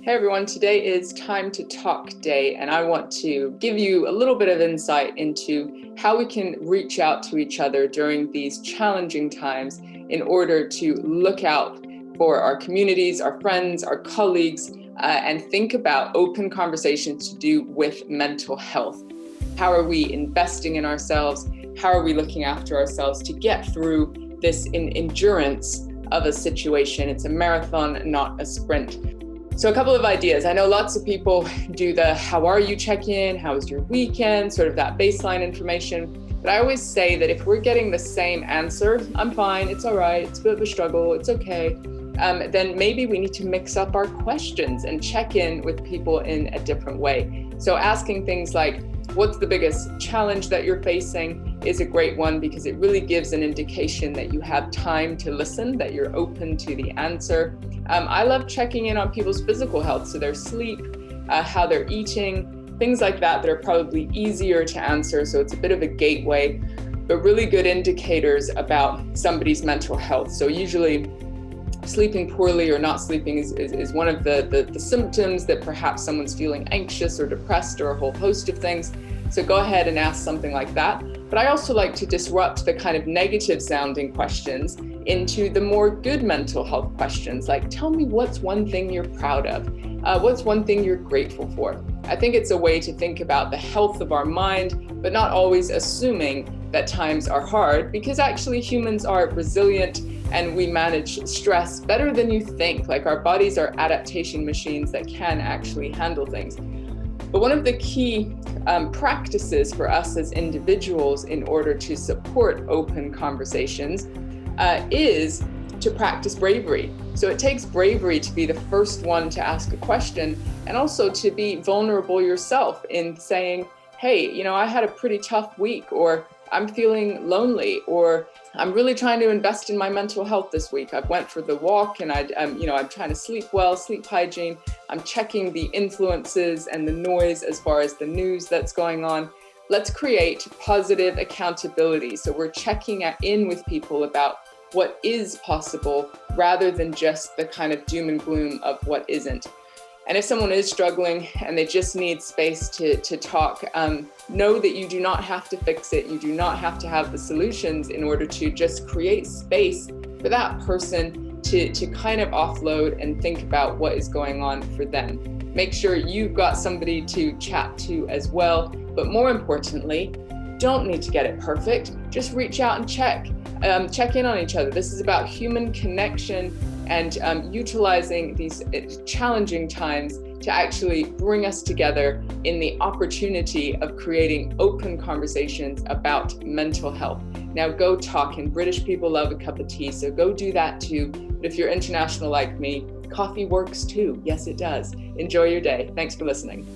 Hey everyone, today is Time to Talk Day, and I want to give you a little bit of insight into how we can reach out to each other during these challenging times in order to look out for our communities, our friends, our colleagues, and think about open conversations to do with mental health. How are we investing in ourselves? How are we looking after ourselves to get through this endurance of a situation? It's a marathon, not a sprint. So a couple of ideas. I know lots of people do the how are you check-in, how was your weekend, sort of that baseline information. But I always say that if we're getting the same answer, I'm fine, it's all right, it's a bit of a struggle, it's okay, then maybe we need to mix up our questions and check in with people in a different way. So asking things like, what's the biggest challenge that you're facing is a great one because it really gives an indication that you have time to listen, that you're open to the answer. I love checking in on people's physical health, so their sleep, how they're eating, things like that are probably easier to answer. So it's a bit of a gateway, but really good indicators about somebody's mental health. So usually sleeping poorly or not sleeping is one of the symptoms that perhaps someone's feeling anxious or depressed or a whole host of things. So go ahead and ask something like that. But I also like to disrupt the kind of negative sounding questions into the more good mental health questions, like tell me what's one thing you're proud of, what's one thing you're grateful for. I think it's a way to think about the health of our mind, but not always assuming that times are hard, because actually humans are resilient and we manage stress better than you think. Like our bodies are adaptation machines that can actually handle things. But one of the key practices for us as individuals in order to support open conversations is to practice bravery. So it takes bravery to be the first one to ask a question and also to be vulnerable yourself in saying, hey, I had a pretty tough week, or I'm feeling lonely, or I'm really trying to invest in my mental health this week. I went for the walk and I'm trying to sleep well, sleep hygiene. I'm checking the influences and the noise as far as the news that's going on. Let's create positive accountability. So we're checking in with people about what is possible rather than just the kind of doom and gloom of what isn't. And if someone is struggling and they just need space to talk, know that you do not have to fix it. You do not have to have the solutions in order to just create space for that person to kind of offload and think about what is going on for them. Make sure you've got somebody to chat to as well. But more importantly, don't need to get it perfect. Just reach out and check in on each other. This is about human connection and utilizing these challenging times to actually bring us together in the opportunity of creating open conversations about mental health. Now go talk, and British people love a cup of tea, so go do that too. But if you're international like me, coffee works too. Yes, it does. Enjoy your day. Thanks for listening.